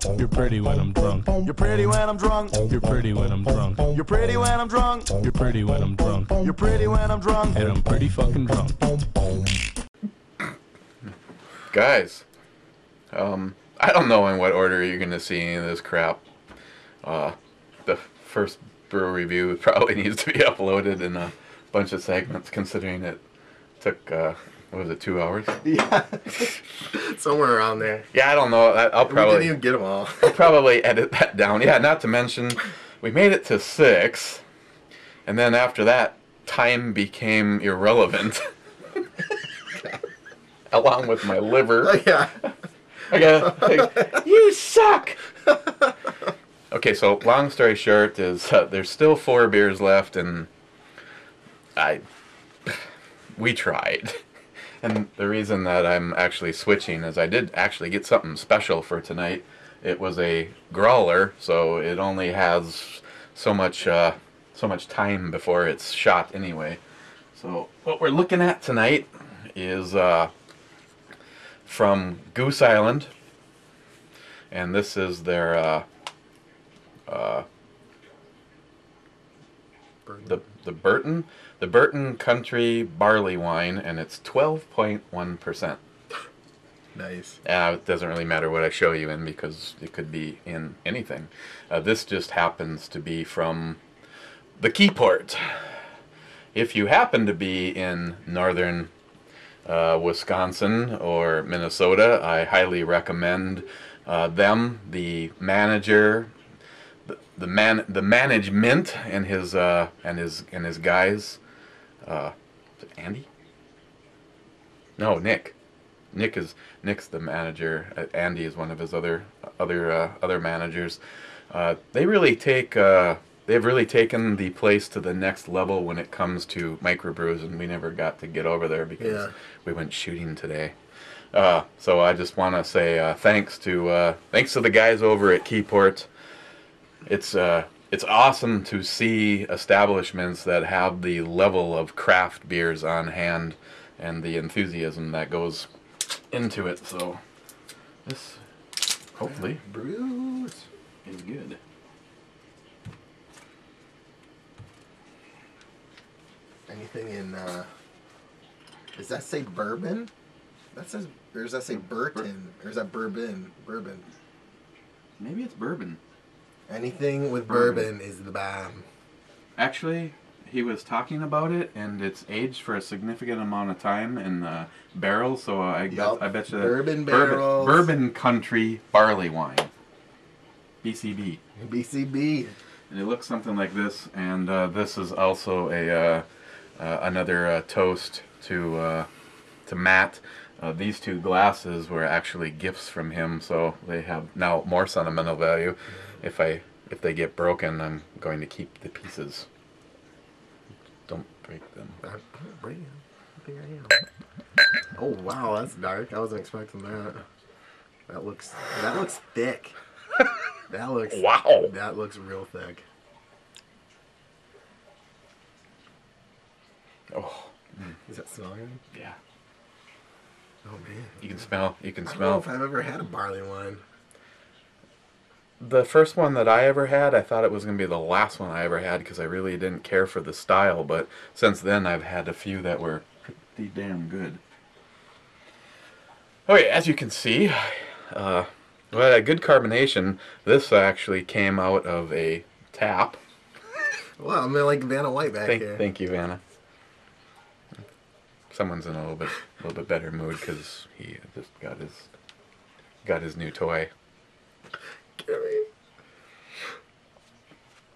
You're pretty when I'm drunk. You're pretty when I'm drunk. You're pretty when I'm drunk. You're pretty when I'm drunk. You're pretty when I'm drunk. You're pretty when I'm drunk. And I'm pretty fucking drunk. Guys, I don't know in what order you're gonna see any of this crap. The first brew review probably needs to be uploaded in a bunch of segments, considering it took what was it, 2 hours? Yeah, somewhere around there. Yeah, I don't know. I'll probably We didn't even get them all. I'll probably edit that down. Yeah, not to mention we made it to 6, and then after that, time became irrelevant. Along with my liver. Oh, yeah. I got, you suck! Okay, so long story short is there's still 4 beers left, and we tried. And the reason that I'm actually switching is I did actually get something special for tonight. It was a growler, so it only has so much time before it's shot anyway. So what we're looking at tonight is from Goose Island, and this is their the Burton Country Barley Wine, and it's 12.1%. Nice. It doesn't really matter what I show you in, because it could be in anything. This just happens to be from the Keyport. If you happen to be in northern Wisconsin or Minnesota, I highly recommend them. The manager, the management, and his guys. Is it Andy? No, Nick. Nick's the manager. Andy is one of his other managers. They've really taken the place to the next level when it comes to microbrews, and we never got to get over there because we went shooting today. So I just want to say thanks to the guys over at Keyport. It's awesome to see establishments that have the level of craft beers on hand and the enthusiasm that goes into it. So this hopefully Brews is good. Anything in, does that say bourbon? That says, or does that say Burton? Or is that bourbon? Bourbon. Maybe it's bourbon. Anything with bourbon is the bomb. Actually, he was talking about it, and it's aged for a significant amount of time in barrels, so I bet you that Bourbon barrels. Bourbon Country Barley Wine. BCB. BCB. And it looks something like this, and this is also another toast to Matt. These 2 glasses were actually gifts from him, so they have now more sentimental value. If they get broken, I'm going to keep the pieces. Don't break them. Break them. I think I am. Oh wow, that's dark. I wasn't expecting that. That looks thick. That looks wow. That looks real thick. Oh. Is that smelling? Yeah. Oh man. You can smell. I don't know if I've ever had a barley wine. The first one that I ever had, I thought it was going to be the last one I ever had because I really didn't care for the style, but since then I've had a few that were pretty damn good. Okay, as you can see, well, a good carbonation. This actually came out of a tap. Well, I'm like Vanna White back here. Thank you, Vanna. Someone's in a little bit better mood because he just got his new toy.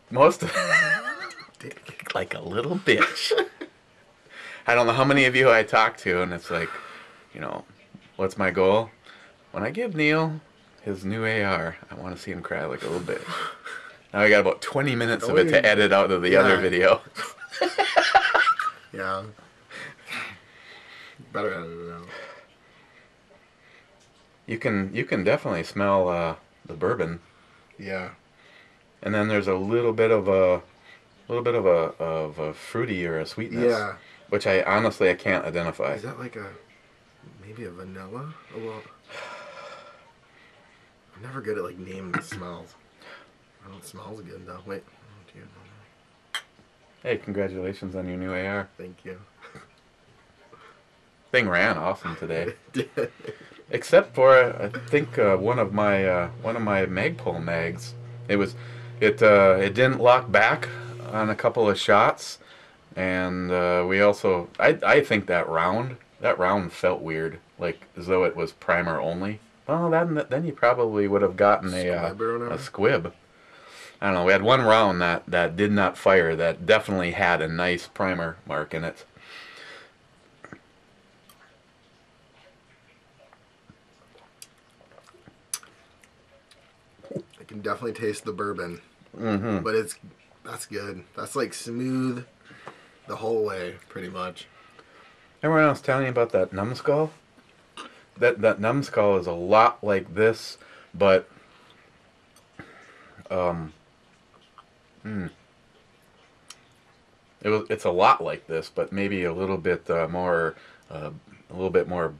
Most of like a little bitch. I don't know how many of you I talk to, and it's like, you know, what's my goal? When I give Neil his new AR, I want to see him cry like a little bitch. Now I got about 20 minutes of it to edit out of the other video. Yeah. Better edit it out. You can definitely smell the bourbon. Yeah. And then there's a little bit of a fruity or a sweetness. Yeah. Which I honestly can't identify. Is that like maybe a vanilla? A little. I'm never good at like naming the smells. I don't smells good though. Wait. Oh, dear. Hey, congratulations on your new AR. Thank you. Thing ran awesome today. Except for I think one of my Magpul mags. It didn't lock back on a couple of shots, and we also I think that round felt weird, like as though it was primer only. Well, then you probably would have gotten a squib. I don't know. We had one round that did not fire that definitely had a nice primer mark in it. I can definitely taste the bourbon, Mm-hmm. but that's good. That's like smooth the whole way, pretty much. Remember when I was telling you about that numbskull? That numbskull is a lot like this, but it's a lot like this, but maybe a little bit more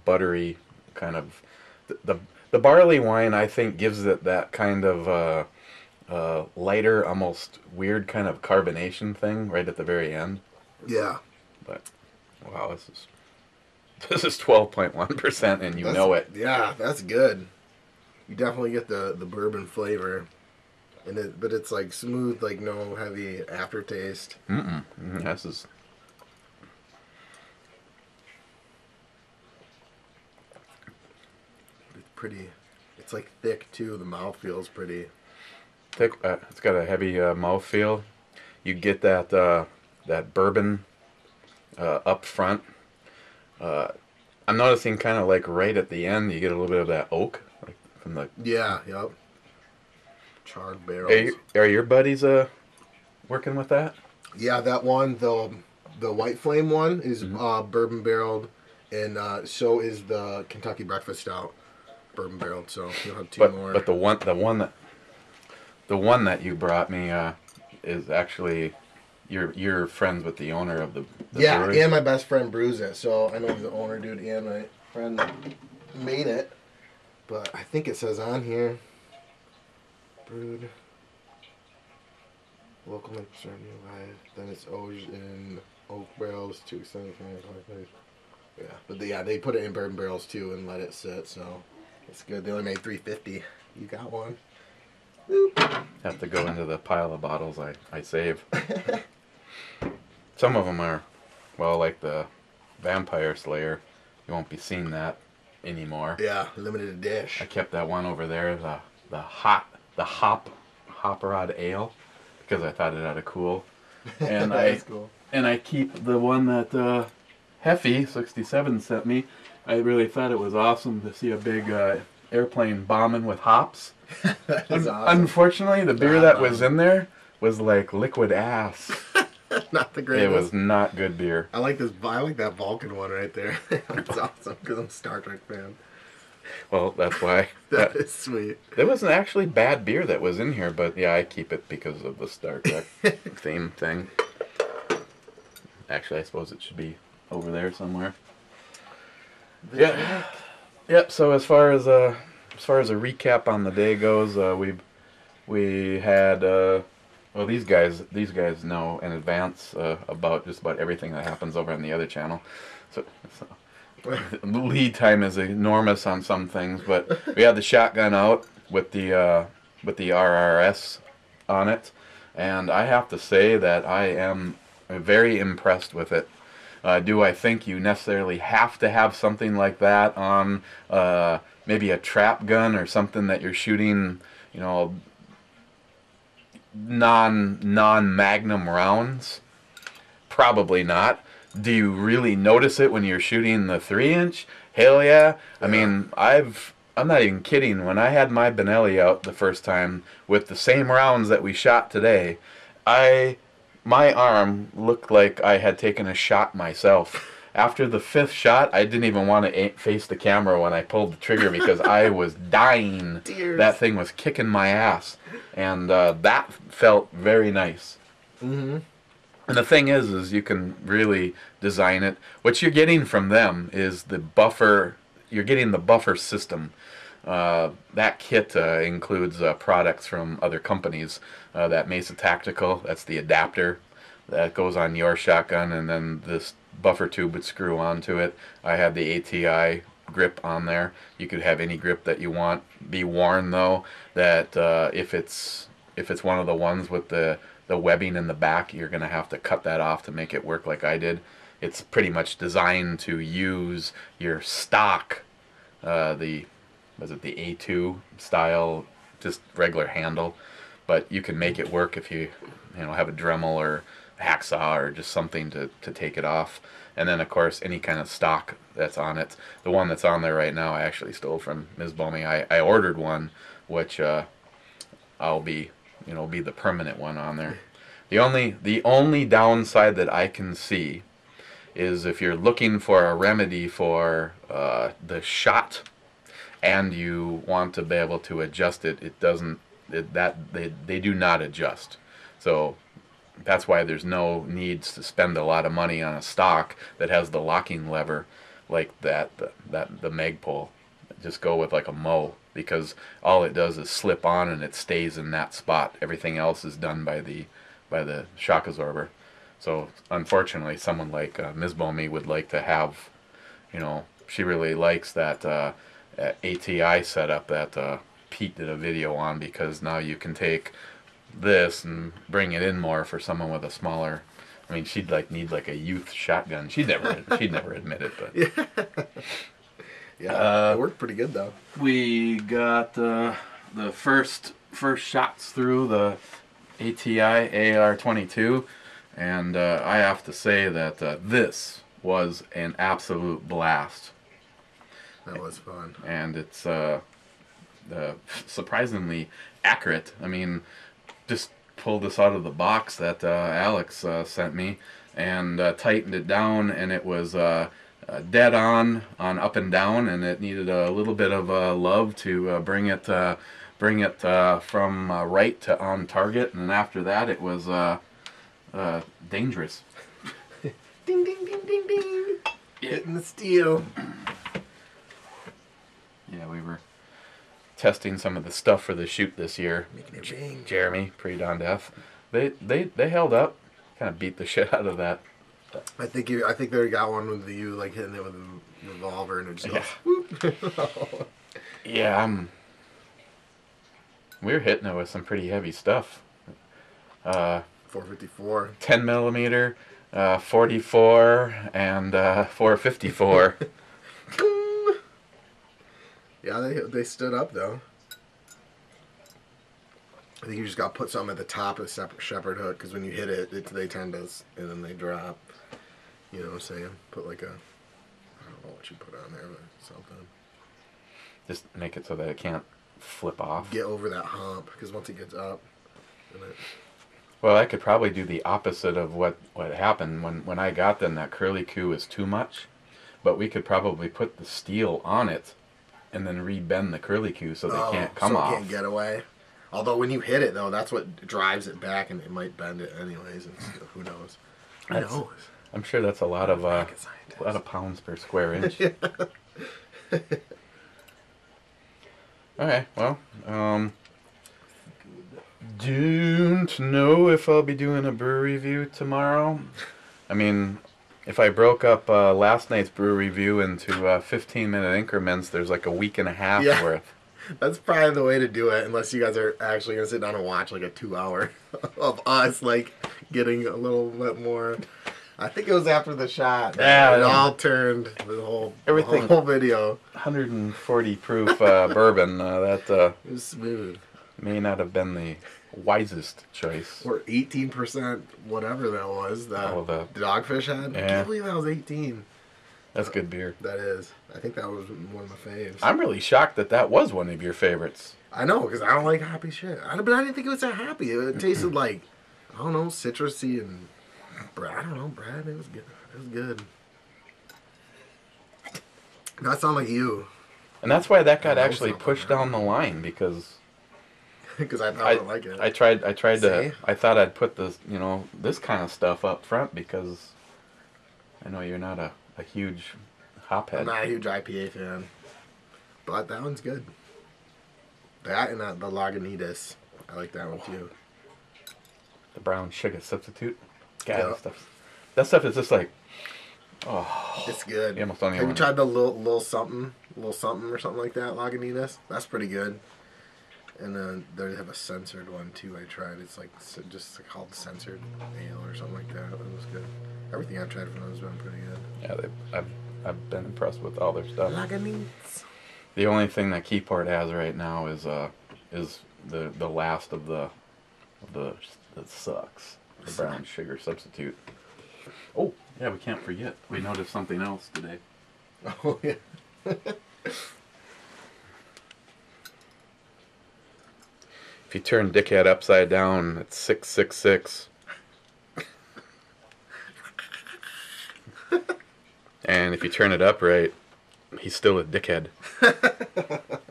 buttery kind of. The barley wine, I think, gives it that kind of lighter, almost weird kind of carbonation thing right at the very end. Yeah. But wow, this is 12.1%, and you know it. Yeah, that's good. You definitely get the bourbon flavor, but it's like smooth, like no heavy aftertaste. This is. It's pretty. It's like thick too. The mouth feels pretty Thick. It's got a heavy mouthfeel. You get that bourbon up front. I'm noticing kind of like right at the end, you get a little bit of that oak, like from the. Yeah. Yep. Charred barrels. Are your buddies working with that? Yeah, that one, the White Flame one is bourbon barreled, and so is the Kentucky Breakfast Stout bourbon barreled. So you'll have two more. But the one that you brought me is actually you're friends with the owner of the brewery? And my best friend brews it, so I know the owner dude and my friend made it. But I think it says on here, brewed local make certain live. Then it's aged in oak barrels to extend the Yeah, they put it in bourbon barrels too and let it sit, so it's good. They only made 350. You got one. Have to go into the pile of bottles I save. Some of them are, well, like the Vampire Slayer. You won't be seeing that anymore. Yeah, limited edition. I kept that one over there, the hop rod ale, because I thought it had a cool. And That's cool. And I keep the one that Heffy 67 sent me. I really thought it was awesome to see a big airplane bombing with hops. That is awesome. Unfortunately, the beer that was in there was like liquid ass. Not the greatest. It was not good beer. I like that Vulcan one right there. That's awesome because I'm a Star Trek fan. Well, that's why. That is sweet. There wasn't actually bad beer that was in here, but yeah, I keep it because of the Star Trek theme thing. Actually, I suppose it should be over there somewhere. Yeah. Yep. So as far as a recap on the day goes, we had well, these guys know in advance about just about everything that happens over on the other channel. So the lead time is enormous on some things, but we had the shotgun out with the RRS on it, and I have to say that I am very impressed with it. Do I think you necessarily have to have something like that on maybe a trap gun or something that you're shooting, you know, non-magnum rounds? Probably not. Do you really notice it when you're shooting the 3-inch? Hell yeah. I mean, I'm not even kidding. When I had my Benelli out the first time with the same rounds that we shot today, my arm looked like I had taken a shot myself. After the 5th shot, I didn't even want to face the camera when I pulled the trigger because I was dying. Tears. That thing was kicking my ass. And that felt very nice. Mm-hmm. And the thing is you can really design it. What you're getting from them is the buffer. You're getting the buffer system. That kit includes products from other companies. That Mesa Tactical, that's the adapter that goes on your shotgun, and then this buffer tube would screw onto it. I had the ATI grip on there. You could have any grip that you want. Be warned though that if it's one of the ones with the webbing in the back, you're gonna have to cut that off to make it work like I did. It's pretty much designed to use your stock, the A2 style, just regular handle, but you can make it work if you have a Dremel or hacksaw or just something to take it off. And then of course any kind of stock that's on it. The one that's on there right now I actually stole from Ms. Bomey. I ordered one which I'll be the permanent one on there. The only downside that I can see is if you're looking for a remedy for the shot and you want to be able to adjust it, they do not adjust. So that's why there's no needs to spend a lot of money on a stock that has the locking lever like the Magpul. Just go with like a Mo, because all it does is slip on and it stays in that spot. Everything else is done by the shock absorber. So unfortunately, someone like Ms. Bomey would like to have, she really likes that ATI setup that Pete did a video on, because now you can take this and bring it in more for someone with a smaller. I mean, she'd need like a youth shotgun. She'd never admit it, but yeah, it worked pretty good though. We got the first shots through the ATI AR-22, and I have to say that this was an absolute blast. That was fun, and it's surprisingly accurate. I mean, just pulled this out of the box that Alex sent me and tightened it down, and it was dead on up and down, and it needed a little bit of love to bring it from right to on target, and after that it was dangerous. Ding ding ding ding ding. Yeah. Hitting the steel. Yeah, we were testing some of the stuff for the shoot this year. Making it bang. Jeremy, pre-dawn death. They held up. Kind of beat the shit out of that. I think they got one with you like hitting it with a revolver and it just goes, whoop. Yeah, we were hitting it with some pretty heavy stuff. 454. 10 millimeter, 44, and 454. Yeah, they stood up though. I think you just got to put something at the top of the shepherd hook, because when you hit it, they tend to, and then they drop. You know what I'm saying? Put like I don't know what you put on there, but something. Just make it so that it can't flip off. Get over that hump, because once it gets up, then it... Well, I could probably do the opposite of what happened when I got them. That curly Q is too much, but we could probably put the steel on it and then rebend the curly Q so they can't come off. So it can't get away. Although when you hit it though, that's what drives it back, and it might bend it anyways. And who knows? Who knows? I'm sure that's a lot of pounds per square inch. Yeah. Okay, well, don't know if I'll be doing a brew review tomorrow. I mean, if I broke up last night's brew review into 15-minute increments, there's like a week and a half worth. That's probably the way to do it, unless you guys are actually going to sit down and watch like a 2-hour of us like getting a little bit more. I think it was after the shot. Yeah, it all turned the whole video. 140 proof bourbon. That it was smooth. May not have been the wisest choice. Or 18%, whatever that was. The Dogfish had. Yeah. I can't believe that was 18. That's good beer. That is. I think that was one of my faves. I'm really shocked that was one of your favorites. I know, because I don't like hoppy shit. But I didn't think it was that happy. It tasted like, I don't know, citrusy and, I don't know, Brad. It was good. It was good. That sounded like you. And that's why that got actually pushed down the line, because... Because I thought I would like it. I tried to... I thought I'd put this, this kind of stuff up front, because I know you're not a huge hophead. I'm not a huge IPA fan. But that one's good. That and the Lagunitas. I like that one too. The brown sugar substitute. God, Yeah. that stuff is just like, It's good. you almost don't even Have you wanna- tried the little something or something like that, Lagunitas? That's pretty good. And then they have a censored one too. I tried. It's like just called censored ale or something like that. It was good. Everything I've tried from them has been pretty good. Yeah, I've been impressed with all their stuff. Lagunitas. The only thing that Keyport has right now is the last of the that sucks. The brown sugar substitute. Oh yeah, we can't forget. We noticed something else today. Oh yeah. If you turn Dickhead upside down, it's 666. And if you turn it upright, he's still a dickhead.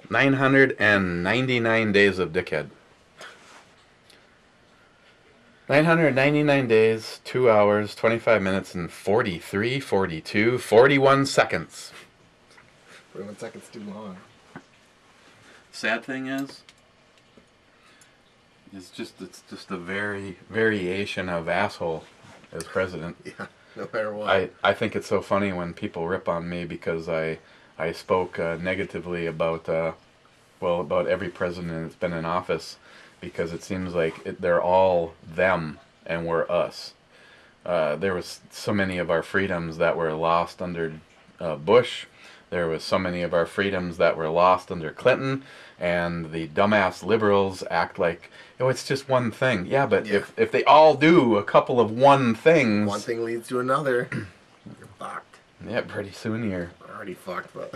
999 days of dickhead. 999 days, 2 hours, 25 minutes, and 43, 42, 41 seconds. 41 seconds too long. Sad thing is, it's just a variation of asshole as president. Yeah, no matter what. I think it's so funny when people rip on me because I spoke negatively about every president that's been in office, because it seems like they're all them and we're us. There was so many of our freedoms that were lost under Bush. There was so many of our freedoms that were lost under Clinton, and the dumbass liberals act like, oh, it's just one thing. Yeah, but Yeah. if they all do a couple of one things, One thing leads to another. You're fucked. yeah, pretty soon you're Already fucked, but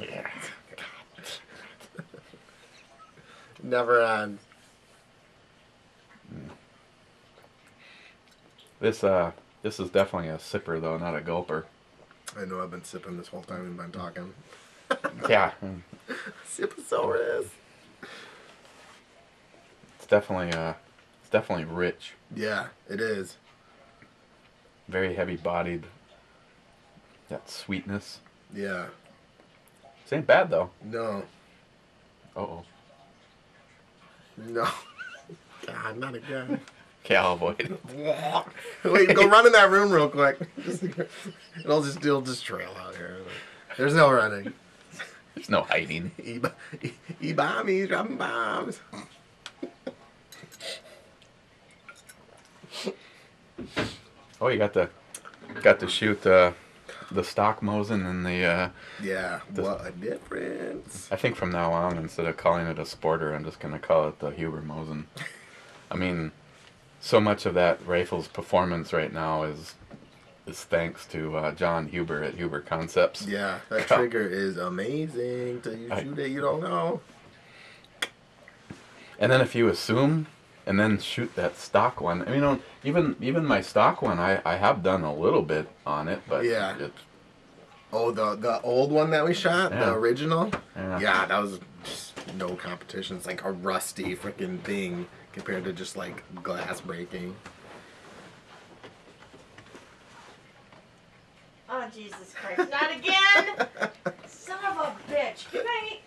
yeah. never ends. This is definitely a sipper though, not a gulper. I know I've been sipping this whole time we've been talking. Yeah, Siposaurus. it's definitely rich, Yeah, it is. very heavy bodied. That sweetness. Yeah. This ain't bad though. No. Uh-oh. No. God, not again. Okay, I'll avoid. Wait, go run in that room real quick. It'll just trail out here. There's no running. There's no hiding. E-bombies, dropping bombs. Oh, you got to shoot the stock Mosin and the. Yeah, what a difference. I think from now on, instead of calling it a sporter, I'm just gonna call it the Huber Mosin. I mean, so much of that rifle's performance right now is thanks to John Huber at Huber Concepts. Yeah, that trigger is amazing. Till you shoot it, you don't know. And then if you assume and then shoot that stock one, I mean, even my stock one, I have done a little bit on it, but Yeah. it's, Oh, the old one that we shot, Yeah. the original? Yeah. That was just no competition. It's like a rusty freaking thing compared to just like glass breaking. Oh, Jesus Christ. Not again! Son of a bitch. Good night.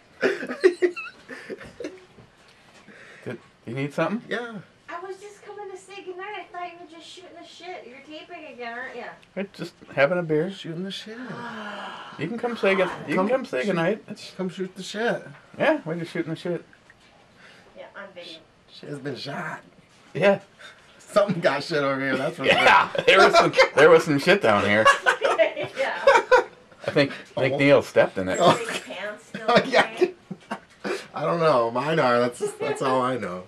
you need something? Yeah. I was just coming to say goodnight. I thought you were just shooting the shit. You're taping again, aren't you? Right, just having a beer. Shooting the shit. You can come say good. You can come say goodnight. It's, Come shoot the shit. yeah, we're just shooting the shit. Yeah, on video. Shit has been shot. Yeah. Something got shit over here, that's for Yeah. There was some shit down here. Yeah. I think Neil stepped in it. Oh. Big pants still. sure. Yeah. right? I don't know. Mine are. That's all I know.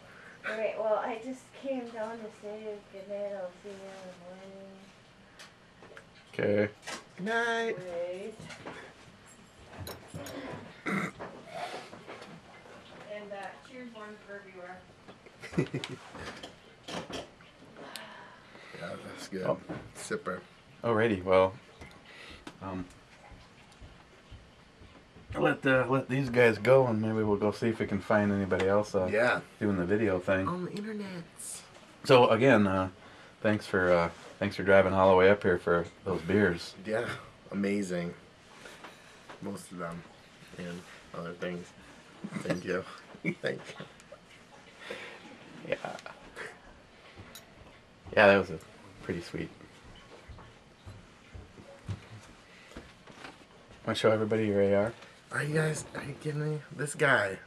Alright, well, I just came down to say goodnight. I'll see you in the morning. Okay. Good night. Great. And cheers, one for everywhere. Yeah, that's good. Oh. Sipper. Alrighty. Well, let these guys go, and maybe we'll go see if we can find anybody else Yeah. doing the video thing. On the internet. So again, thanks for driving all the way up here for those beers. Yeah. Amazing. Most of them. And other things. Thank you. Thank you. Yeah. Yeah, that was a pretty sweet. Want to show everybody your AR? Are you kidding me? This guy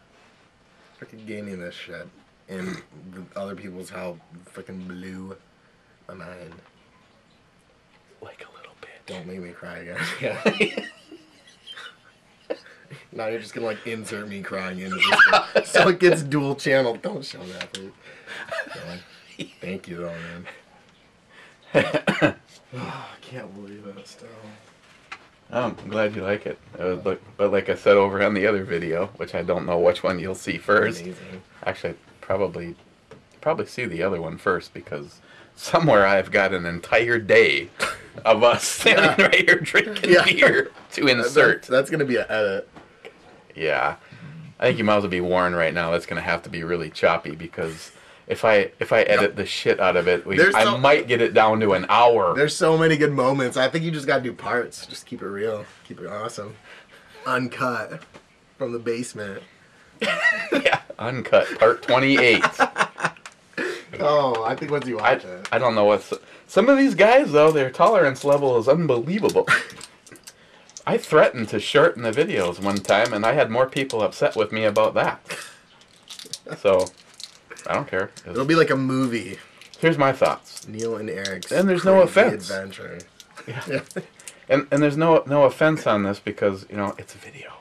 freaking gave me this shit. And the other people's how freaking blew my mind. Like a little bit. Don't make me cry again. Yeah. Now you're just gonna like insert me crying into this so it gets dual channel. Don't show that, please. No. Thank you though, man. Oh, I can't believe it still. I'm glad you like it. But like I said over on the other video, which I don't know which one you'll see first. Amazing. Actually, probably see the other one first because somewhere I've got an entire day of us standing right here drinking beer to insert. That's gonna be an edit. Yeah, I think you might as well be warned right now. That's gonna have to be really choppy because if I edit the shit out of it, I might get it down to an hour. There's so many good moments. I think you just gotta do parts. Just keep it real. Keep it awesome. Uncut from the basement. Yeah, uncut part 28. Oh, I think once you watch it. I don't know what's some of these guys though. Their tolerance level is unbelievable. I threatened to shorten the videos one time, and I had more people upset with me about that. So, I don't care. It'll be like a movie. Here's my thoughts. Neil and Eric's And there's no offense. Adventure. Yeah. And there's no offense on this because, you know, it's a video.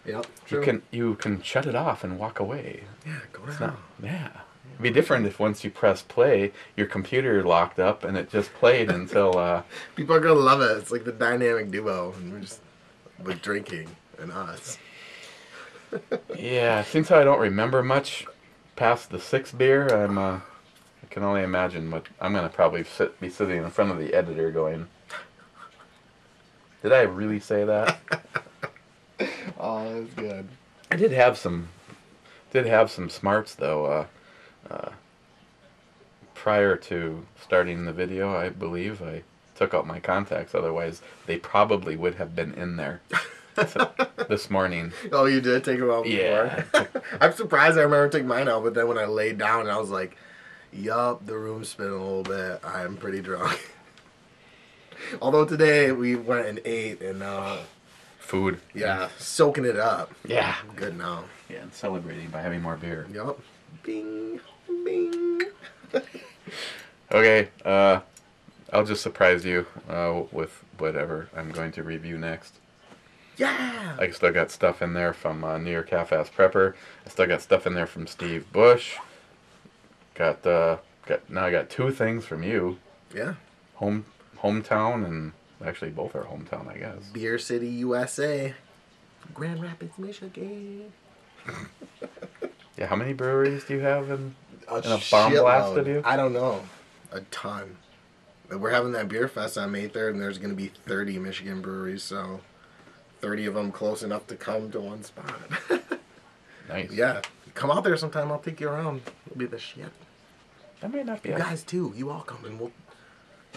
Yep, true. You can shut it off and walk away. Yeah, go down. Yeah. It'd be different if once you press play, your computer locked up and it just played until... People are going to love it. It's like the dynamic duo. And we're just with drinking and us. Yeah, since I don't remember much past the sixth beer, I can only imagine what I'm going to probably be sitting in front of the editor going, did I really say that? Oh, that's good. I did have some smarts though. Prior to starting the video, I believe I took out my contacts. Otherwise, they probably would have been in there this morning. Oh, you did take them out before? Yeah. I'm surprised I remember taking mine out, but then when I laid down, I was like, yup, the room's spinning a little bit. I'm pretty drunk. Although today we went and ate and Food. yeah, soaking it up. Yeah. Good now. Yeah, and celebrating by having more beer. Yup. Bing, bing. Okay, I'll just surprise you with whatever I'm going to review next. Yeah. I still got stuff in there from New York Half-Ass Prepper. I still got stuff in there from Steve Bush. Now I got two things from you. Yeah. Hometown, and actually both are hometown, I guess. Beer City, USA. Grand Rapids, Michigan. Yeah, how many breweries do you have in a bomb shitload. blast of you? I don't know. A ton. We're having that beer fest on May 3rd, and there's going to be 30 Michigan breweries, so 30 of them close enough to come to one spot. Nice. Yeah. Come out there sometime. I'll take you around. It'll be the shit. That may not be You guys, too. You all come, and we'll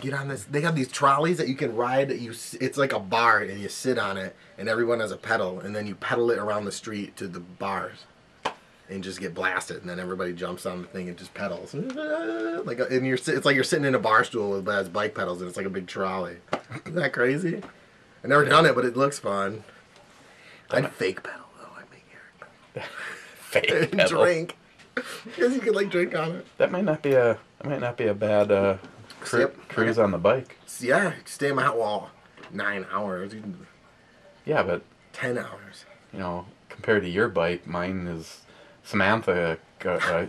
get on this. They have these trolleys that you can ride. It's like a bar, and you sit on it, and everyone has a pedal, and then you pedal it around the street to the bars. And just get blasted, and then everybody jumps on the thing and just pedals. Like, and it's like you're sitting in a bar stool but it has bike pedals, and it's like a big trolley. Isn't that crazy? I've never done it, but it looks fun. I'd fake pedal though. I'd make Eric Fake and pedal. drink, because you could like drink on it. That might not be a bad cruise on the bike. Yeah, stay in my house 9 hours, Yeah, but 10 hours. you know, compared to your bike, mine is. Samantha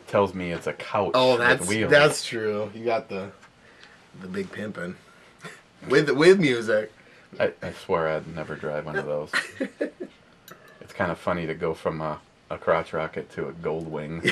tells me it's a couch with wheels. That's true. You got the big pimpin' with music. I swear I'd never drive one of those. It's kind of funny to go from a crotch rocket to a gold wing.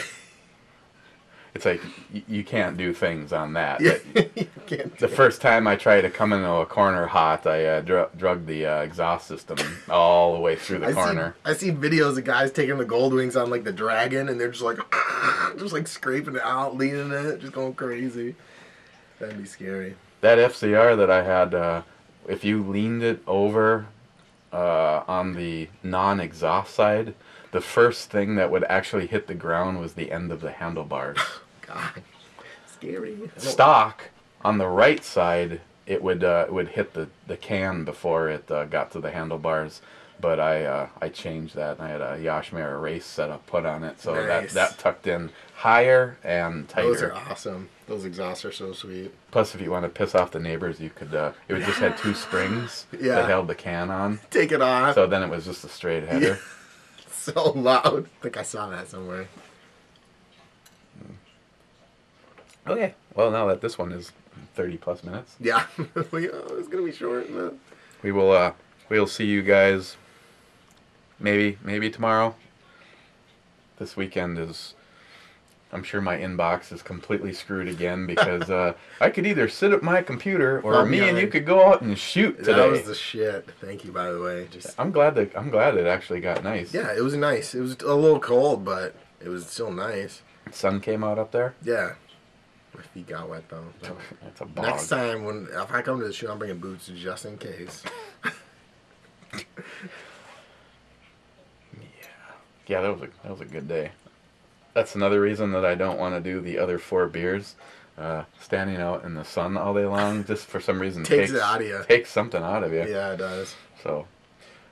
It's like you can't do things on that. Yeah, you can't The first time I tried to come into a corner hot, I drug the exhaust system all the way through the corner. I see videos of guys taking the gold wings on like the Dragon, and they're just like scraping it out, leaning it, just going crazy. That'd be scary. That FCR that I had, if you leaned it over on the non-exhaust side, the first thing that would actually hit the ground was the end of the handlebars. God, scary. Stock on the right side, it would hit the can before it got to the handlebars. But I changed that. I had a Yashmere race setup put on it, so Nice. that tucked in higher and tighter. Those are awesome. Those exhausts are so sweet. Plus, if you want to piss off the neighbors, you could. It would just had 2 springs Yeah. that held the can on. Take it off. So then it was just a straight header. So loud. I think I saw that somewhere. Okay. Well, now that this one is 30 plus minutes, Yeah. Like, oh, it's gonna be short. No. we'll see you guys. Maybe tomorrow. This weekend is. I'm sure my inbox is completely screwed again because I could either sit at my computer or I'll me be and you on. could go out and shoot today. That was the shit. Thank you, by the way. Just I'm glad it actually got nice. yeah, it was nice. It was a little cold, but it was still nice. Sun came out up there. Yeah. My feet got wet though. So. It's a bog. Next time, if I come to the show, I'm bringing boots just in case. Yeah, that was a good day. That's another reason that I don't want to do the other 4 beers. Standing out in the sun all day long, just for some reason Takes it out of you. Takes something out of you. Yeah, it does. So,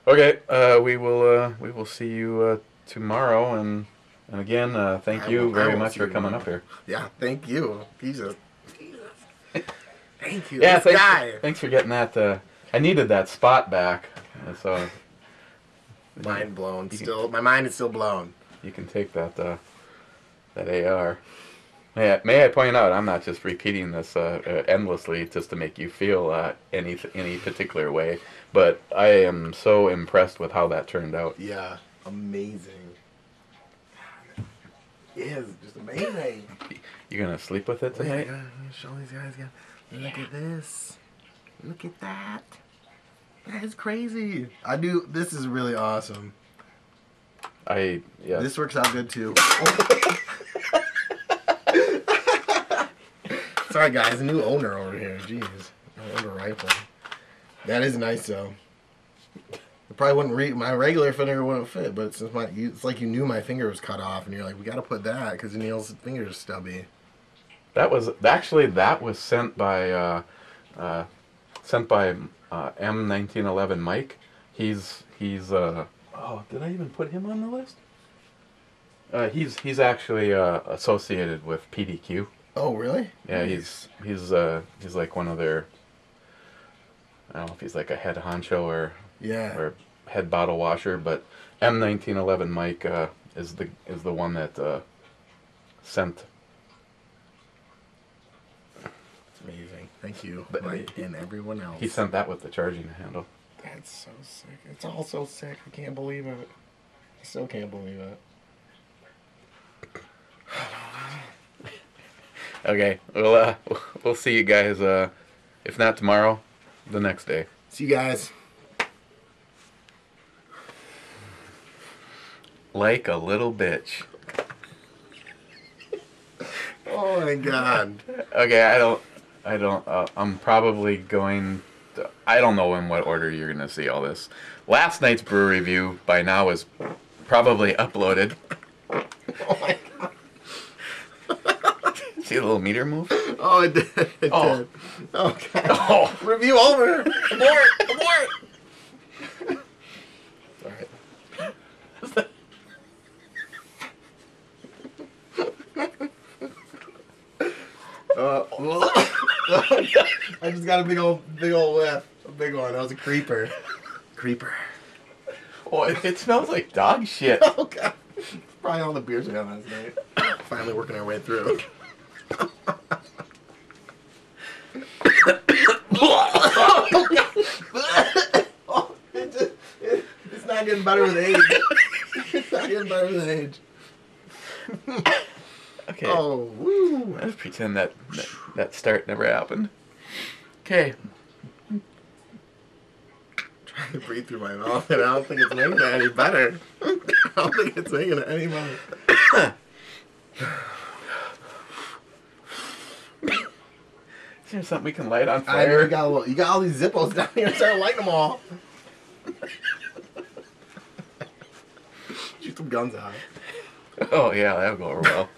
okay, we will see you tomorrow, and again, thank you I very will much see for you coming tomorrow. up here. Yeah, thank you. Jesus. Thank you. Yeah, This guy. thanks for getting that. I needed that spot back, and so Mind blown. You can- Still, my mind is still blown. you can take that AR. May I point out, I'm not just repeating this endlessly just to make you feel any particular way, but I am so impressed with how that turned out. Yeah, amazing. It is just amazing. You're gonna sleep with it Wait, I tonight? gotta show these guys again. Look at this. Look at that. That is crazy. This is really awesome. Yeah. This works out good too. Sorry guys, a new owner over here. Jeez. I owned a rifle. That is nice though. It probably wouldn't my regular finger wouldn't fit, but since it's like you knew my finger was cut off, and you're like, we got to put that because Neil's finger is stubby. That was sent by M1911 Mike. He's oh, did I even put him on the list? He's actually associated with PDQ. Oh really? Yeah, he's like one of their. I don't know if he's like a head honcho or head bottle washer, but M1911 Mike is the one that sent. Amazing. Thank you, But Mike, and everyone else. He sent that with the charging handle. That's so sick. It's all so sick. I can't believe it. I still can't believe it. Okay, we'll see you guys. If not tomorrow, the next day. See you guys. Like a little bitch. Oh my god. Okay, I don't. I'm probably going. I don't know in what order you're gonna see all this. Last night's brew review by now is probably uploaded. Oh my god. See the little meter move? Oh, it did. It Oh. did. Oh god. Oh. Review over. Abort. Abort. Alright. I just got a big old whiff. A big one. That was a creeper. Creeper. Oh, it smells like dog shit. Oh god. Probably all the beers we had last night. Finally working our way through. It's not getting better with age. It's not getting better with age. Okay. Oh, woo. Let's pretend that start never happened. Okay. Trying to breathe through my mouth, and I don't think it's making it any better. I don't think it's making it any better. Is there something we can light on I know fire? you got all these Zippos down here. Start lighting them all. Shoot some guns out. Oh yeah, that'll go over well.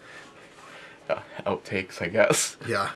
Outtakes, I guess. Yeah.